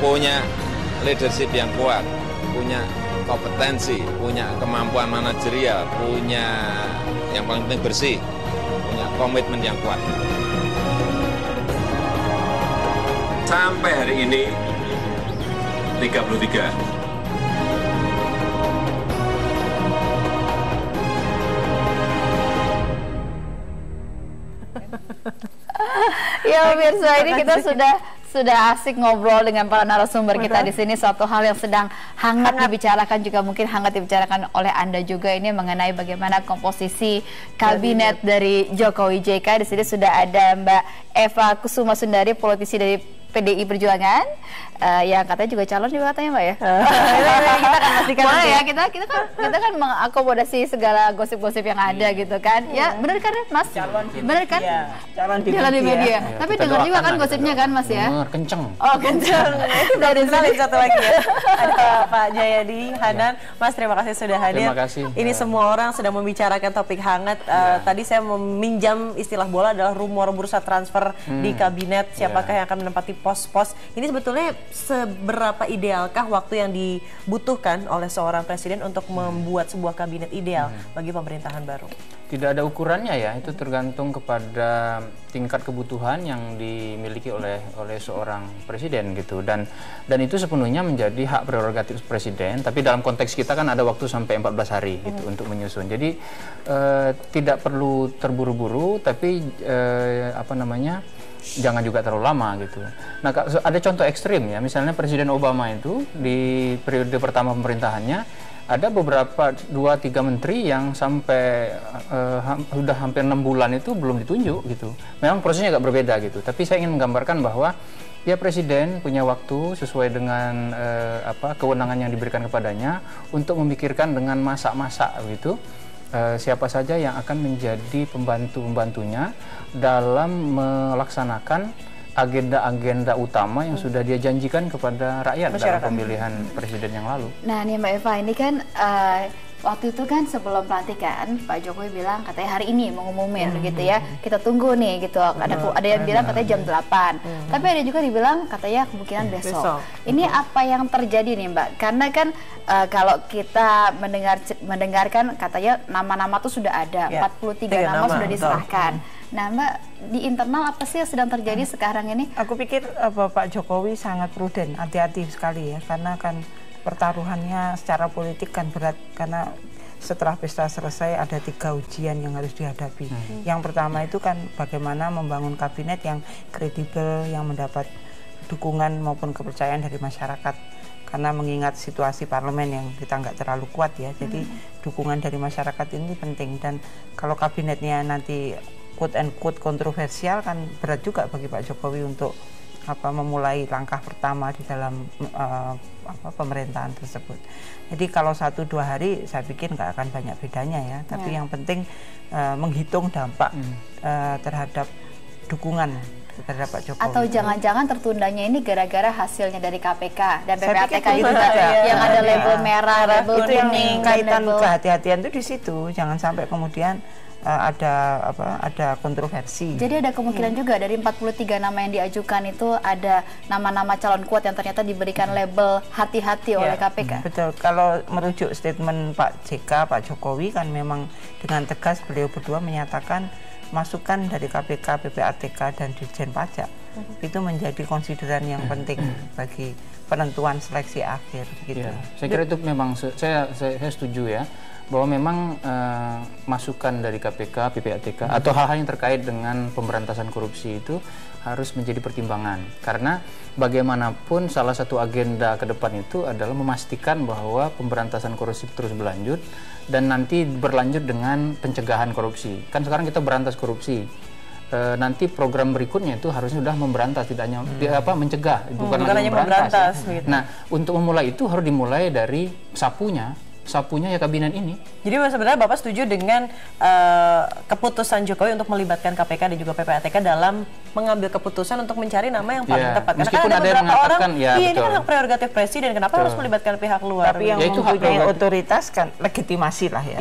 punya leadership yang kuat, punya kompetensi, punya kemampuan manajerial, punya yang paling penting bersih, punya komitmen yang kuat. Sampai hari ini 33. Ya pemirsa, ini kita sudah asik ngobrol dengan para narasumber kita di sini. Suatu hal yang sedang hangat dibicarakan, juga mungkin hangat dibicarakan oleh Anda juga, ini mengenai bagaimana komposisi kabinet dari Jokowi JK. Di sini sudah ada Mbak Eva Kusuma Sundari, politisi dari PDI Perjuangan, yang katanya juga calon juga katanya Mbak ya. Kita akan pastikan nanti ya, kita kan mengakomodasi segala gosip-gosip yang ada gitu kan. Ya benar kan Mas? Benar kan? Calon di media. Tapi dengar juga kan gosipnya kan Mas ya? Dengar kenceng. Oh kenceng. Dari sini satu lagi ya. Ada Pak Jayadi Hanan. Mas, terima kasih sudah hadir. Terima kasih. Ini semua orang sedang membicarakan topik hangat. Tadi saya meminjam istilah bola adalah rumor bursa transfer di kabinet. Siapakah yang akan menempati pos-pos. Ini sebetulnya seberapa idealkah waktu yang dibutuhkan oleh seorang presiden untuk membuat sebuah kabinet ideal bagi pemerintahan baru? Tidak ada ukurannya ya, itu tergantung kepada tingkat kebutuhan yang dimiliki oleh seorang presiden gitu, dan itu sepenuhnya menjadi hak prerogatif presiden. Tapi dalam konteks kita kan ada waktu sampai 14 hari gitu untuk menyusun. Jadi tidak perlu terburu-buru, tapi jangan juga terlalu lama gitu. Nah, ada contoh ekstrim ya, misalnya Presiden Obama itu di periode pertama pemerintahannya ada beberapa 2-3 menteri yang sampai sudah hampir 6 bulan itu belum ditunjuk gitu. Memang prosesnya agak berbeda gitu, tapi saya ingin menggambarkan bahwa ya presiden punya waktu sesuai dengan kewenangan yang diberikan kepadanya untuk memikirkan dengan masak-masak gitu. Siapa saja yang akan menjadi pembantu-pembantunya dalam melaksanakan agenda-agenda utama yang sudah dia janjikan kepada rakyat dalam pemilihan presiden yang lalu. Nah nih Mbak Eva, ini kan waktu itu kan sebelum pelantikan Pak Jokowi bilang katanya hari ini mengumumin gitu ya. Kita tunggu nih gitu. Ada yang bilang katanya jam 8. Tapi ada juga dibilang katanya kemungkinan besok. Ini apa yang terjadi nih Mbak? Karena kan kalau kita mendengarkan katanya nama-nama tuh sudah ada, 43 nama sudah diserahkan. Nah Mbak, di internal apa sih yang sedang terjadi sekarang ini? Aku pikir Pak Jokowi sangat prudent, hati-hati sekali ya, karena kan pertaruhannya secara politik kan berat, karena setelah pesta selesai ada 3 ujian yang harus dihadapi. Yang pertama itu kan bagaimana membangun kabinet yang kredibel, yang mendapat dukungan maupun kepercayaan dari masyarakat. Karena mengingat situasi parlemen yang kita nggak terlalu kuat ya, jadi dukungan dari masyarakat ini penting. Dan kalau kabinetnya nanti quote and quote kontroversial kan berat juga bagi Pak Jokowi untuk memulai langkah pertama di dalam pemerintahan tersebut. Jadi kalau 1-2 hari saya pikir nggak akan banyak bedanya ya, tapi yang penting menghitung dampak terhadap dukungan terhadap Pak Jokowi. Atau jangan-jangan tertundanya ini gara-gara hasilnya dari KPK dan PPATK itu yang ada label merah, label itu yang kuning, kaitan kehati-hatian itu di situ. Jangan sampai kemudian ada kontroversi. Jadi ada kemungkinan juga dari 43 nama yang diajukan itu ada nama-nama calon kuat yang ternyata diberikan label hati-hati oleh KPK. Betul. Kalau merujuk statement Pak JK, Pak Jokowi kan memang dengan tegas beliau berdua menyatakan masukan dari KPK, PPATK dan Dirjen Pajak itu menjadi konsideran yang penting bagi penentuan seleksi akhir gitu. Saya kira itu memang saya setuju ya, bahwa memang masukan dari KPK, PPATK atau hal-hal yang terkait dengan pemberantasan korupsi itu harus menjadi pertimbangan, karena bagaimanapun salah satu agenda ke depan itu adalah memastikan bahwa pemberantasan korupsi terus berlanjut dan nanti berlanjut dengan pencegahan korupsi. Kan sekarang kita berantas korupsi, nanti program berikutnya itu harusnya sudah memberantas, tidak hanya mencegah, bukan hanya memberantas. Gitu. Nah, untuk memulai itu harus dimulai dari sapunya sapunya ya kabinet ini. Jadi sebenarnya Bapak setuju dengan keputusan Jokowi untuk melibatkan KPK dan juga PPATK dalam mengambil keputusan untuk mencari nama yang paling tepat. Karena meskipun kan ada beberapa orang, ya, ini kan hak prerogatif presiden, kenapa harus melibatkan pihak luar? Tapi yang mempunyai otoritas kan legitimasi lah ya.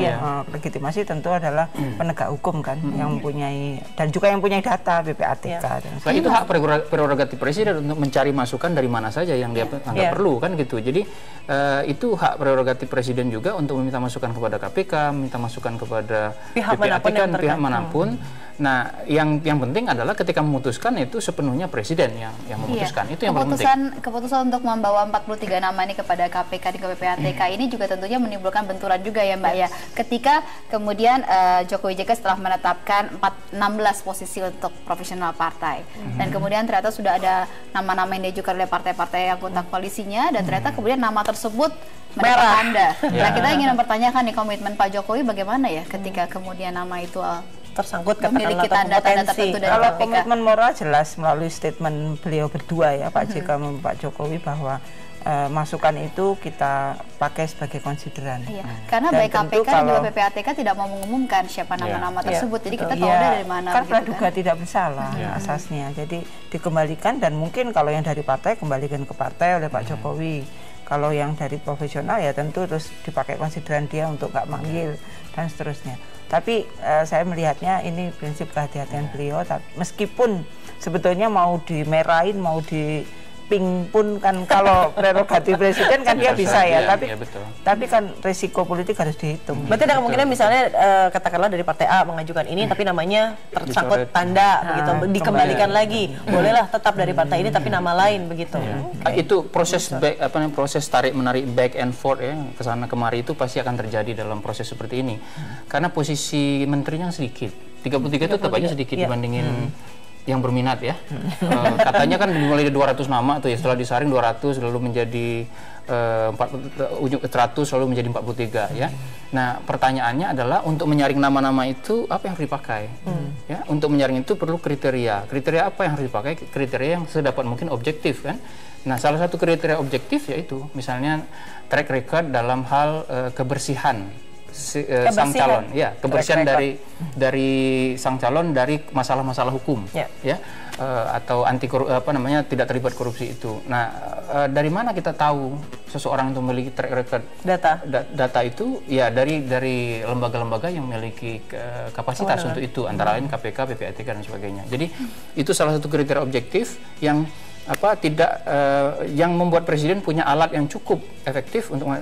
Legitimasi tentu adalah penegak hukum kan, yang mempunyai dan juga yang punya data PPATK. Nah, itu hak prerogatif presiden untuk mencari masukan dari mana saja yang dia anggap perlu kan gitu. Jadi itu hak prerogatif presiden juga untuk meminta masukan kepada KPK, meminta masukan kepada PPATK dan pihak manapun. Nah, yang penting adalah ketika memutuskan itu sepenuhnya presiden yang memutuskan. Itu yang paling penting. Keputusan untuk membawa 43 nama ini kepada KPK dan ke PPATK ini juga tentunya menimbulkan benturan juga ya Mbak ya. Ketika kemudian Jokowi JK setelah menetapkan 16 posisi untuk profesional partai. Dan kemudian ternyata sudah ada nama-nama yang diajukan oleh partai-partai anggota koalisinya dan ternyata kemudian nama tersebut merah Anda. Nah, kita ingin mempertanyakan nih komitmen Pak Jokowi bagaimana ya ketika kemudian nama itu tersangkut memiliki tanda-tanda tertentu dari kalau KPK. Komitmen moral jelas melalui statement beliau berdua ya Pak JK dan Pak Jokowi bahwa masukan itu kita pakai sebagai konsideran. Karena baik KPK dan juga PPATK tidak mau mengumumkan siapa nama-nama tersebut, jadi kita tahu dari mana. Kan praduga tidak bersalah asasnya, jadi dikembalikan dan mungkin kalau yang dari partai kembalikan ke partai oleh Pak Jokowi. Kalau yang dari profesional ya tentu terus dipakai konsideran dia untuk nggak manggil dan seterusnya. Tapi saya melihatnya ini prinsip kehati-hatian beliau. Meskipun sebetulnya mau dimerahin, mau di pink pun kan kalau prerogatif presiden kan dia bisa ya. Tapi kan risiko politik harus dihitung. Berarti ada kemungkinan misalnya katakanlah dari partai A mengajukan ini tapi namanya tersangkut tanda begitu, dikembalikan lagi. Bolehlah tetap dari partai ini tapi nama lain begitu. Itu proses proses tarik menarik back and forth ya kesana kemari itu pasti akan terjadi dalam proses seperti ini. Karena posisi menterinya sedikit. 33 itu tetap aja sedikit dibandingin yang berminat ya. Katanya kan dimulai dari 200 nama tuh ya, setelah disaring 200 lalu menjadi 100 lalu menjadi 43 ya. Nah, pertanyaannya adalah untuk menyaring nama-nama itu apa yang harus dipakai? Ya, untuk menyaring itu perlu kriteria. Kriteria apa yang harus dipakai? Kriteria yang sedapat mungkin objektif kan. Nah, salah satu kriteria objektif yaitu misalnya track record dalam hal kebersihan sang calon, ya kebersihan dari sang calon dari masalah-masalah hukum, ya atau tidak terlibat korupsi itu. Nah, dari mana kita tahu seseorang itu memiliki track record data itu? Ya dari lembaga-lembaga yang memiliki kapasitas untuk itu, antara lain KPK, PPATK dan sebagainya. Jadi itu salah satu kriteria objektif yang yang membuat presiden punya alat yang cukup efektif untuk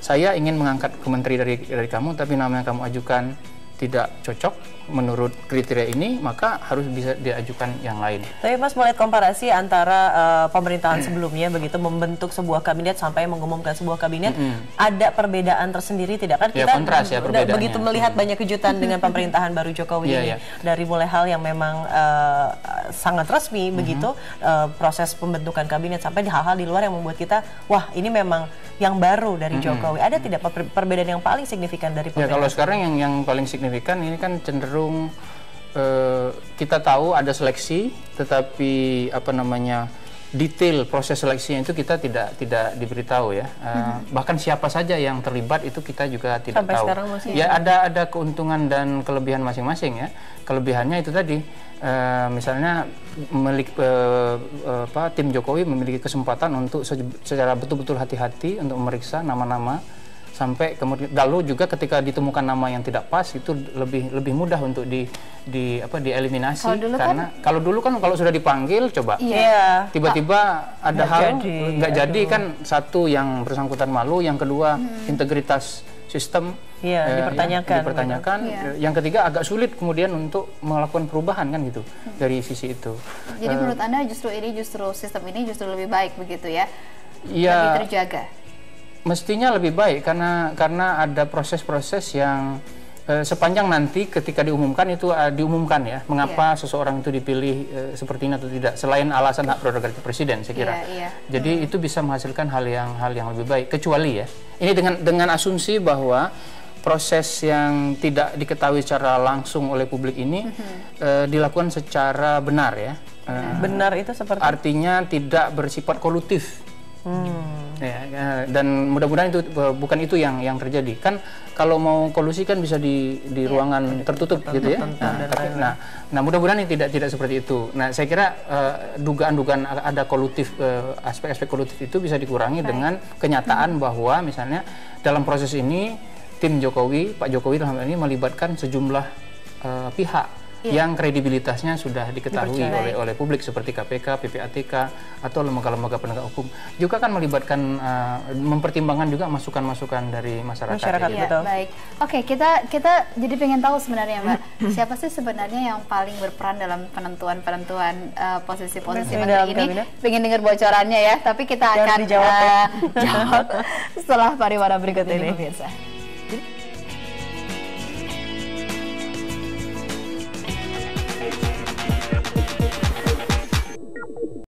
saya ingin mengangkat ke menteri dari kamu tapi nama yang kamu ajukan tidak cocok menurut kriteria ini, maka harus bisa diajukan yang lain. Tapi Mas melihat komparasi antara pemerintahan sebelumnya begitu membentuk sebuah kabinet sampai mengumumkan sebuah kabinet, ada perbedaan tersendiri tidak kan? Kita kontras ya perbedaannya. Begitu melihat banyak kejutan dengan pemerintahan baru Jokowi ini. Dari mulai hal yang memang sangat resmi begitu, proses pembentukan kabinet sampai hal-hal di luar yang membuat kita, wah ini memang yang baru dari Jokowi. Ada tidak perbedaan yang paling signifikan dari pemerintahan? Ya kalau sekarang yang paling signifikan ini kan cenderung kita tahu ada seleksi, tetapi detail proses seleksinya itu kita tidak diberitahu ya. Bahkan siapa saja yang terlibat itu kita juga tidak sampai tahu. Sekarang masih ya ada keuntungan dan kelebihan masing-masing ya. Kelebihannya itu tadi misalnya tim Jokowi memiliki kesempatan untuk secara betul-betul hati-hati untuk memeriksa nama-nama sampai kemudian lalu juga ketika ditemukan nama yang tidak pas itu lebih mudah untuk dieliminasi. Kalau dulu kan kalau sudah dipanggil coba tiba-tiba ada hal nggak jadi kan, satu yang bersangkutan malu, yang kedua integritas sistem dipertanyakan, yang ketiga agak sulit kemudian untuk melakukan perubahan kan gitu dari sisi itu. Jadi menurut Anda justru sistem ini justru lebih baik begitu ya? Lebih terjaga. Mestinya lebih baik karena ada proses-proses yang sepanjang nanti ketika diumumkan itu diumumkan ya mengapa seseorang itu dipilih seperti ini atau tidak, selain alasan hak prerogatif presiden saya kira. Jadi itu bisa menghasilkan hal yang lebih baik, kecuali ya ini dengan asumsi bahwa proses yang tidak diketahui secara langsung oleh publik ini dilakukan secara benar ya. Benar itu seperti artinya tidak bersifat kolutif. Dan mudah-mudahan itu bukan itu yang terjadi. Kan kalau mau kolusi kan bisa di ruangan tertutup gitu ya. Nah, mudah-mudahan ini tidak seperti itu. Nah, saya kira dugaan-dugaan ada kolutif, aspek-aspek kolutif itu bisa dikurangi dengan kenyataan bahwa misalnya dalam proses ini tim Jokowi, Pak Jokowi dalam hal ini melibatkan sejumlah pihak yang kredibilitasnya sudah diketahui oleh publik seperti KPK, PPATK atau lembaga-lembaga penegak hukum. Juga kan melibatkan mempertimbangkan juga masukan-masukan dari masyarakat. Betul. Baik. Oke, kita jadi pengen tahu sebenarnya Mbak, siapa sih sebenarnya yang paling berperan dalam penentuan posisi-posisi menteri ini? Pengen dengar bocorannya ya, tapi kita akan jawab setelah pariwara berikut ini pemirsa.